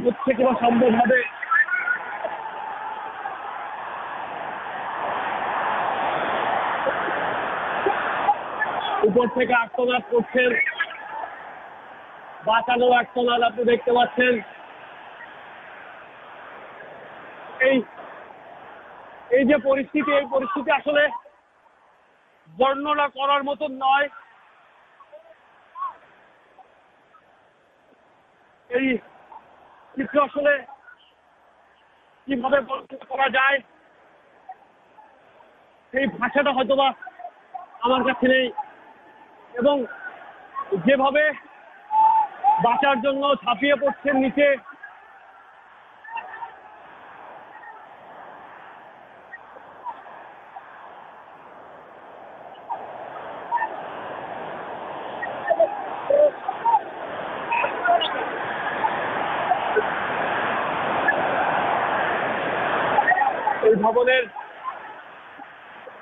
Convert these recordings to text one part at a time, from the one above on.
হচ্ছে কিনা সম্ভব হবে। উপর থেকে আর্তনাদ করছেন, বাঁচানো আর্তনাদ আপনি দেখতে পাচ্ছেন। এই যে পরিস্থিতি, এই পরিস্থিতি আসলে বর্ণনা করার মতন নয়। এই চিত্র আসলে কিভাবে বর্ণনা করা যায় সেই ভাষাটা হয়তোবা আমার কাছে নেই। এবং যেভাবে বাঁচার জন্য ঝাঁপিয়ে পড়ছেন নিচে, এই ভবনের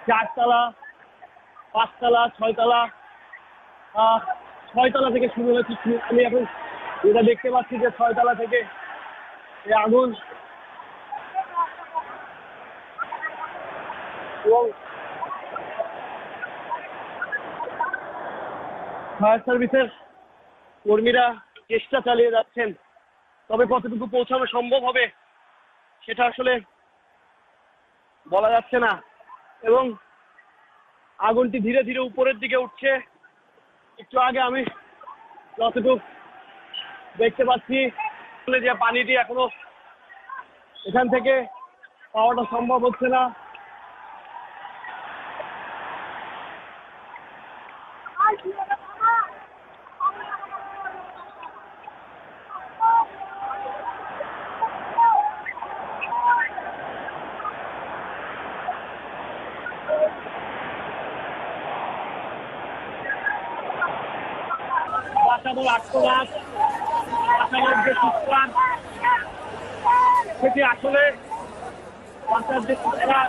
4 তলা, 5 তলা, 6 তলা, 6 তলা থেকে শুরু হয়েছে। আমি এখন যেটা দেখতে পাচ্ছি যে 6 তলা থেকে এই আগুন, এবং ফায়ার সার্ভিসের কর্মীরা চেষ্টা চালিয়ে যাচ্ছেন। তবে কতটুকু পৌঁছানো সম্ভব হবে সেটা আসলে বলা যাচ্ছে না। এবং আগুনটি ধীরে ধীরে উপরের দিকে উঠছে। একটু আগে আমি যতটুকু দেখতে পাচ্ছি যে পানিটি এখনো এখান থেকে পাওয়াটা সম্ভব হচ্ছে না। বাঁচানোর আত্মনাদ, বাঁচানোর যে চিৎকার, সেটি আসলে বাঁচার যে চিৎকার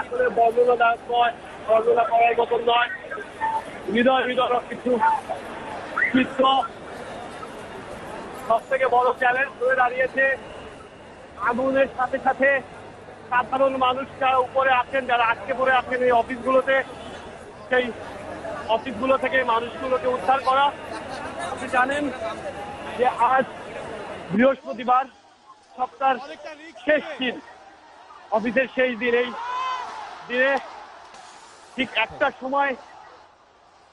আসলে বর্ণনা করার মতন নয়। হৃদয় কিছু চিত্র। সব থেকে বড় চ্যালেঞ্জ হয়ে দাঁড়িয়েছে আগুনের সাথে সাথে সাধারণ মানুষ যারা উপরে আছেন, যারা আটকে পড়ে আছেন এই অফিসগুলোতে, সেই অফিসগুলো থেকে মানুষগুলোকে উদ্ধার করা। আপনি জানেন যে আজ বৃহস্পতিবার, সপ্তাহের শেষ দিন, অফিসের শেষ দিন। এই দিনে ঠিক একটার সময়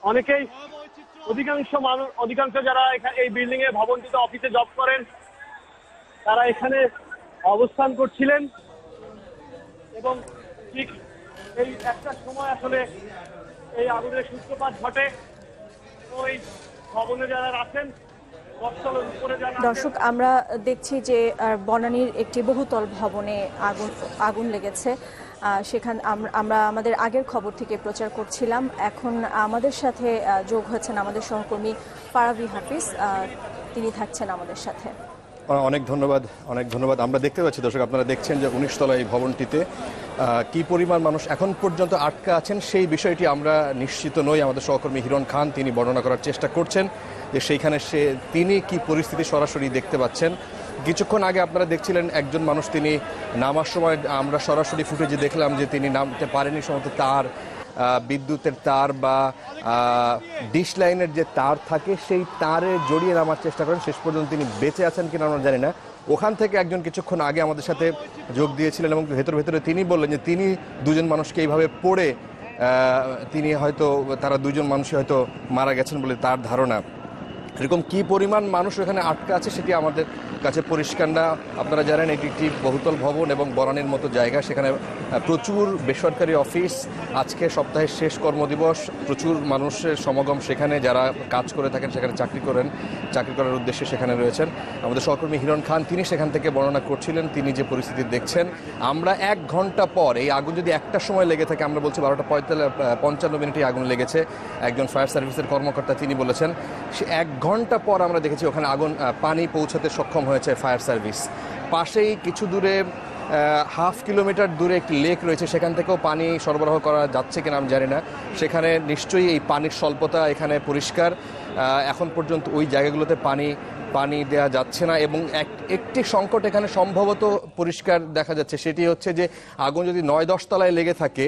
অনেকেই, অধিকাংশ যারা এই বিল্ডিং এ ভবনটিতে অফিসে জব করেন, তারা এখানে অবস্থান করছিলেন। এবং ঠিক এই একটার সময় আসলে এই আগুনের সূত্রপাত ঘটে। ওই ভবনে যারা আছেন, দর্শক, আমরা দেখছি যে বনানীর একটি বহুতল ভবনে আগুন লেগেছে। সেখানে আমরা আমাদের আগের খবর থেকে প্রচার করছিলাম। এখন আমাদের সাথে যোগ হচ্ছেন আমাদের সহকর্মী পারাভি হাফিজ, তিনি থাকছেন আমাদের সাথে। অনেক ধন্যবাদ। আমরা দেখতে পাচ্ছি দর্শক, আপনারা দেখছেন যে 19 তলা এই ভবনটিতে কি পরিমাণ মানুষ এখন পর্যন্ত আটকা আছেন সেই বিষয়টি আমরা নিশ্চিত নই। আমাদের সহকর্মী হিরণ খান তিনি বর্ণনা করার চেষ্টা করছেন যে সেইখানে তিনি কি পরিস্থিতি সরাসরি দেখতে পাচ্ছেন। কিছুক্ষণ আগে আপনারা দেখছিলেন একজন মানুষ, তিনি নামার সময় আমরা সরাসরি ফুটেজে দেখলাম যে তিনি নামতে পারেনি। সম্ভবত তার বিদ্যুতের তার বা ডিশ লাইনের যে তার থাকে সেই তারে জড়িয়ে নামার চেষ্টা করেন। শেষ পর্যন্ত তিনি বেঁচে আছেন কিনা আমরা জানি না। ওখান থেকে একজন কিছুক্ষণ আগে আমাদের সাথে যোগ দিয়েছিলেন এবং ভেতরে তিনি বললেন যে তিনি দুজন মানুষকে এইভাবে পড়ে তারা দুজন মানুষই হয়তো মারা গেছেন বলে তার ধারণা। এরকম কি পরিমাণ মানুষ এখানে আটকা আছে সেটি আমাদের কাছে পরিষ্কার না। আপনারা জানেন এটি একটি বহুতল ভবন এবং বনানীর মতো জায়গা, সেখানে প্রচুর বেসরকারি অফিস। আজকে সপ্তাহের শেষ কর্মদিবস, প্রচুর মানুষের সমাগম সেখানে, যারা কাজ করে থাকেন সেখানে চাকরি করার উদ্দেশ্যে সেখানে রয়েছেন। আমাদের সহকর্মী হিরণ খান তিনি সেখান থেকে বর্ণনা করছিলেন তিনি যে পরিস্থিতি দেখছেন। আমরা 1 ঘন্টা পর, এই আগুন যদি একটার সময় লেগে থাকে, আমরা বলছি 12:55 আগুন লেগেছে, একজন ফায়ার সার্ভিসের কর্মকর্তা তিনি বলেছেন। সে 1 ঘন্টা পর আমরা দেখেছি ওখানে পানি পৌঁছাতে সক্ষম হয়েছে ফায়ার সার্ভিস। পাশেই কিছু দূরে 1/2 কিলোমিটার দূরে একটি লেক রয়েছে, সেখান থেকেও পানি সরবরাহ করা যাচ্ছে কিনা আমি জানি না। সেখানে নিশ্চয়ই এই পানির স্বল্পতা এখানে পরিষ্কার। এখন পর্যন্ত ওই জায়গাগুলোতে পানি পানি দেওয়া যাচ্ছে না এবং একটি সংকট এখানে সম্ভবত পরিষ্কার দেখা যাচ্ছে, সেটি হচ্ছে যে আগুন যদি 9-10 তলায় লেগে থাকে,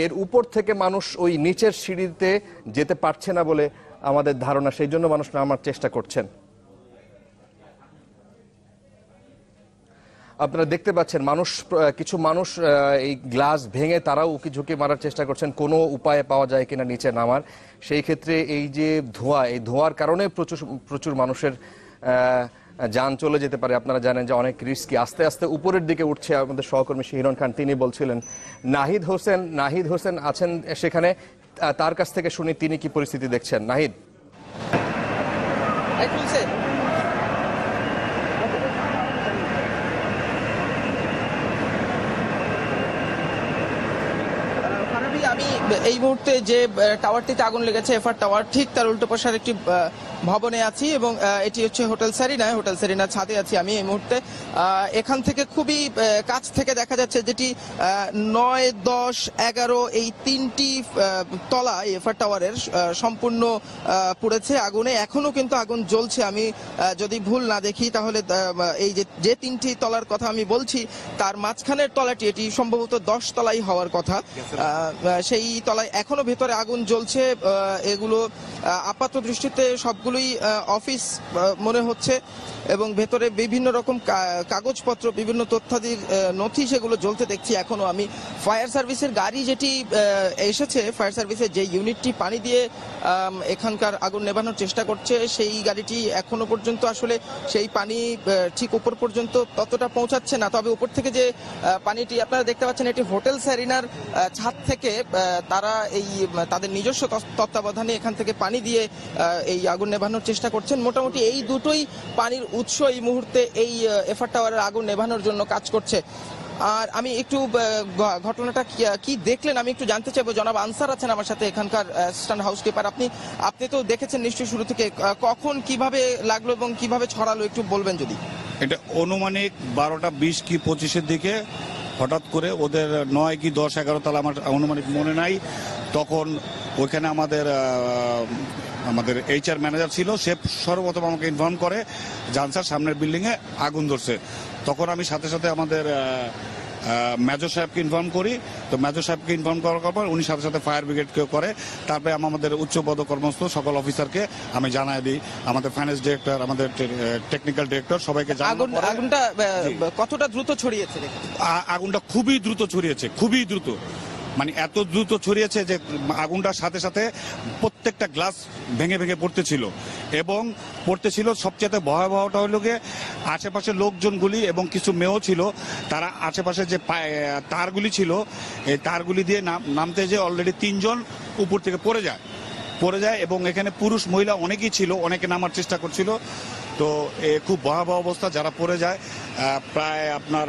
এর উপর থেকে মানুষ ওই নিচের সিঁড়িতে যেতে পারছে না বলে আমাদের ধারণা, সেই জন্য মানুষ নামার চেষ্টা করছেন। আপনারা দেখতে পাচ্ছেন কিছু মানুষ এই গ্লাস ভেঙে তারাও উকি ঝুঁকি মারার চেষ্টা করছেন কোনো উপায়ে পাওয়া যায় কিনা নিচে নামার। সেই ক্ষেত্রে এই যে ধোঁয়া, এই ধোঁয়ার কারণে প্রচুর মানুষের যান চলে যেতে পারে। আপনারা জানেন যে অনেক রিস্কি। আস্তে আস্তে উপরের দিকে উঠছে। আমাদের সহকর্মী হিরণ খান তিনি বলছিলেন। নাহিদ হোসেন আছেন সেখানে, তার কাছ থেকে শুনি তিনি কি পরিস্থিতি দেখছেন। নাহিদ। আমি এই মুহূর্তে যে টাওয়ারটিতে আগুন লেগেছে, এফআর টাওয়ার, ঠিক তার উল্টো পাশের একটি ভবনে আছি এবং এটি হচ্ছে হোটেল সেরিনা ছাদে আছি আমি এই মুহূর্তে। এখান থেকে খুবই কাছ থেকে দেখা যাচ্ছে যেটি 9, 10, 11 এই 3টি তলা এফআর টাওয়ারের সম্পূর্ণ পুড়েছে আগুনে। এখনো কিন্তু আগুন জ্বলছে। আমি যদি ভুল না দেখি তাহলে এই যে 3টি তলার কথা আমি বলছি তার মাঝখানের তলাটি, এটি সম্ভবত 10 তলাই হওয়ার কথা। সেই তলায় এখনো ভেতরে আগুন জ্বলছে। এগুলো আপাত দৃষ্টিতে সবগুলোই অফিস মনে হচ্ছে এবং ভেতরে বিভিন্ন রকম কাগজপত্র, বিভিন্ন তথ্যাদির নথি সেগুলো জ্বলতে দেখছি এখনো আমি। ফায়ার সার্ভিসের গাড়ি যেটি এসেছে, ফায়ার সার্ভিসের যে ইউনিটটি পানি দিয়ে এখানকার আগুন নেভানোর চেষ্টা করছে, সেই গাড়িটি এখনো পর্যন্ত আসলে সেই পানি ঠিক উপর পর্যন্ত ততটা পৌঁছাচ্ছে না। তবে উপর থেকে যে পানিটি আপনারা দেখতে পাচ্ছেন, এটি হোটেল সেরিনার ছাদ থেকে তারা তাদের নিজস্ব তত্ত্বাবধানে এখান থেকে পানি দিয়ে এই আগুন নেভানোর চেষ্টা করছেন। মোটামুটি এই দুটোই পানির উৎস এই মুহূর্তে এই এফআর টাওয়ারের আগুন নেভানোর জন্য কাজ করছে। আর আমি একটু ঘটনাটা কি দেখলেন আমি একটু জানতে চাইবো। জনাব আনসার আছেন আমার সাথে, এখানকার অ্যাসিস্ট্যান্ট হাউসকিপার। আপনি তো দেখেছেন নিশ্চয়ই শুরু থেকে, কখন কিভাবে লাগলো এবং কিভাবে ছড়ালো একটু বলবেন যদি। এটা অনুমানিক 12টা 20 কি 25-এর দিকে হঠাৎ করে ওদের 9 কি 10, 11 তলা আমার অনুমানিক মনে নাই, তখন ওইখানে আমাদের এইচআর ম্যানেজার ছিল, সে সর্বপ্রথম আমাকে ইনফর্ম করে জানসার সামনের বিল্ডিংয়ে আগুন ধরছে। তখন আমি সাথে সাথে আমাদের মেজর সাহেবকে ইনফর্ম করি। তো মেজর সাহেবকে ইনফর্ম করার পর উনি সাথে সাথে ফায়ার ব্রিগেডকে করে। তারপরে আমাদের উচ্চপদ কর্মস্থ সকল অফিসারকে আমি জানাই দিই, আমাদের ফাইন্যান্স ডিরেক্টর, আমাদের টেকনিক্যাল ডিরেক্টর, সবাইকে আগুনটা কতটা দ্রুত ছড়িয়েছে? আগুনটা খুবই দ্রুত ছড়িয়েছে, খুবই দ্রুত, মানে এত দ্রুত ছড়িয়েছে যে আগুনটার সাথে সাথে প্রত্যেকটা গ্লাস ভেঙে ভেঙে পড়তেছিল। এবং পড়তেছিল সবচেয়ে ভয়াবহটা হলো গিয়ে আশেপাশের লোকজনগুলি এবং কিছু মেয়েও ছিল, তারা আশেপাশে যে তারগুলি ছিল এই তারগুলি দিয়ে নামতে যে অলরেডি 3 জন উপর থেকে পড়ে যায় এবং এখানে পুরুষ মহিলা অনেকেই ছিল, অনেকে নামার চেষ্টা করছিল। তো খুব ভয়াবহ অবস্থা। যারা পড়ে যায় প্রায় আপনার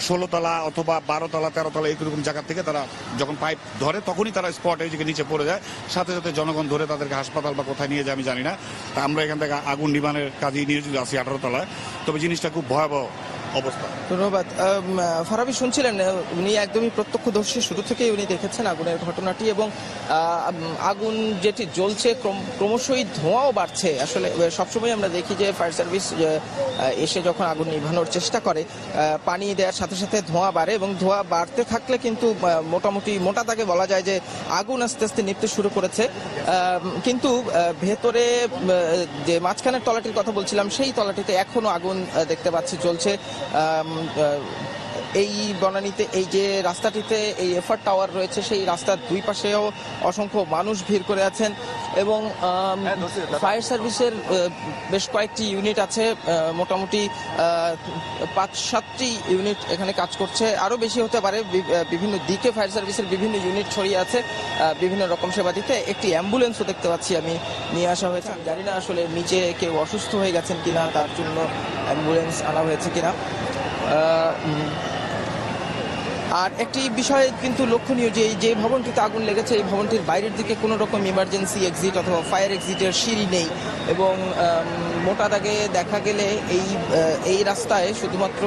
16 তলা অথবা 12 তলা 13 তলা এইরকম জায়গা থেকে তারা যখন পাইপ ধরে তখনই তারা স্পটে নিচে পড়ে যায়। সাথে সাথে জনগণ ধরে তাদেরকে হাসপাতাল বা কোথায় নিয়ে যায় আমি জানি না। তা আমরা এখান থেকে আগুন নিবানের কাজে নিয়োজিত আছি 18 তলায়। তবে জিনিসটা খুব ভয়াবহ অবস্থা। ধন্যবাদ। ফারাবি শুনছিলেন, উনি একদমই প্রত্যক্ষদর্শী, শুরু থেকেই উনি দেখেছেন আগুনের ঘটনাটি এবং আগুন যেটি জ্বলছে ক্রমশই ধোঁয়াও বাড়ছে। আসলে সবসময় আমরা দেখি যে ফায়ার সার্ভিস এসে যখন আগুন নিভানোর চেষ্টা করে পানি দেওয়ার সাথে সাথে ধোঁয়া বাড়ে এবং ধোঁয়া বাড়তে থাকলে কিন্তু মোটামুটি মোটা দাগে বলা যায় যে আগুন আস্তে আস্তে নিভতে শুরু করেছে। কিন্তু ভেতরে যে মাঝখানের তলাটির কথা বলছিলাম, সেই তলাটিতে এখনো আগুন দেখতে পাচ্ছি জ্বলছে। এই বনানীতে এই যে রাস্তাটিতে এই এফআর টাওয়ার রয়েছে, সেই রাস্তার দুই পাশেও অসংখ্য মানুষ ভিড় করে আছেন এবং ফায়ার সার্ভিসের বেশ কয়েকটি ইউনিট আছে, মোটামুটি 5-7টি ইউনিট এখানে কাজ করছে, আরও বেশি হতে পারে। বিভিন্ন দিকে ফায়ার সার্ভিসের বিভিন্ন ইউনিট ছড়িয়ে আছে বিভিন্ন রকম সেবা দিতে। একটি অ্যাম্বুলেন্সও দেখতে পাচ্ছি আমি নিয়ে আসা হয়েছে। আমি জানি না আসলে নিচে কেউ অসুস্থ হয়ে গেছেন কিনা, তার জন্য অ্যাম্বুলেন্স আনা হয়েছে কিনা। আর একটি বিষয় কিন্তু লক্ষণীয় যে ভবনটিতে আগুন লেগেছে, এই ভবনটির বাইরের দিকে কোনো রকম ইমার্জেন্সি এক্সিট অথবা ফায়ার এক্সিটের সিঁড়ি নেই এবং মোটা দাগে দেখা গেলে এই রাস্তায় শুধুমাত্র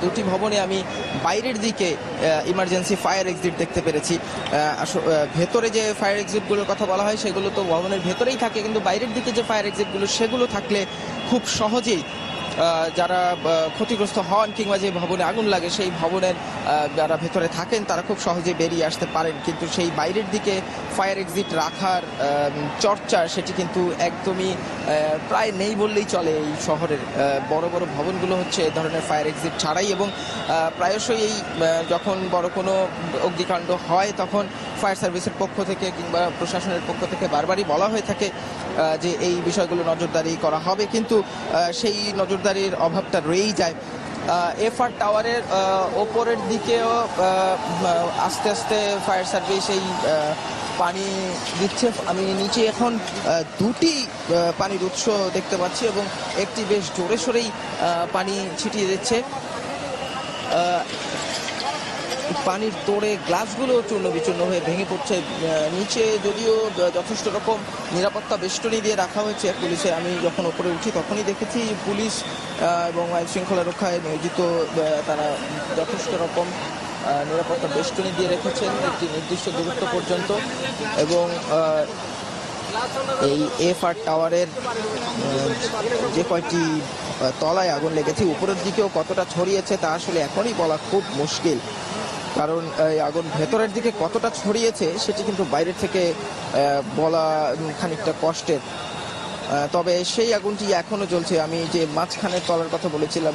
2টি ভবনে আমি বাইরের দিকে ইমার্জেন্সি ফায়ার এক্সিট দেখতে পেরেছি। ভেতরে যে ফায়ার এক্সিটগুলোর কথা বলা হয় সেগুলো তো ভবনের ভেতরেই থাকে, কিন্তু বাইরের দিকে যে ফায়ার এক্সিটগুলো সেগুলো থাকলে খুব সহজেই যারা ক্ষতিগ্রস্ত হন কিংবা যে ভবনে আগুন লাগে সেই ভবনের যারা ভেতরে থাকেন তারা খুব সহজে বেরিয়ে আসতে পারেন, কিন্তু সেই বাইরের দিকে ফায়ার এক্সিট রাখার চর্চা সেটি কিন্তু একদমই প্রায় নেই বললেই চলে। এই শহরের বড় বড় ভবনগুলো হচ্ছে এ ধরনের ফায়ার এক্সিট ছাড়াই, এবং প্রায়শই এই যখন বড় কোনো অগ্নিকাণ্ড হয় তখন ফায়ার সার্ভিসের পক্ষ থেকে কিংবা প্রশাসনের পক্ষ থেকে বারবারই বলা হয়ে থাকে যে এই বিষয়গুলো নজরদারি করা হবে, কিন্তু সেই নজরদারির অভাবটা রয়েই যায়। এফআর টাওয়ারের ওপরের দিকেও আস্তে আস্তে ফায়ার সার্ভিস এই পানি দিচ্ছে। আমি নিচে এখন দুটি পানির উৎস দেখতে পাচ্ছি এবং একটি বেশ জোরে সোরেই পানি ছিটিয়ে দিচ্ছে। পানির তোড়ে গ্লাসগুলো চূর্ণ বিচূর্ণ হয়ে ভেঙে পড়ছে। নিচে যদিও যথেষ্ট রকম নিরাপত্তা বেষ্টনী দিয়ে রাখা হয়েছে পুলিশে, আমি যখন ওপরে উঠি তখনই দেখেছি পুলিশ এবং আইন শৃঙ্খলা রক্ষায় নিয়োজিত তারা যথেষ্ট রকম নিরাপত্তা বেষ্টনী দিয়ে রেখেছেন একটি নির্দিষ্ট দূরত্ব পর্যন্ত। এবং এই এফআর টাওয়ারের যে কয়টি তলায় আগুন লেগেছে উপরের দিকেও কতটা ছড়িয়েছে তা আসলে এখনই বলা খুব মুশকিল, কারণ এই আগুন ভেতরের দিকে কতটা ছড়িয়েছে সেটি কিন্তু বাইরের থেকে বলা খানিকটা কষ্টের। তবে সেই আগুনটি এখনো জ্বলছে। আমি যে মাঝখানের তলার কথা বলেছিলাম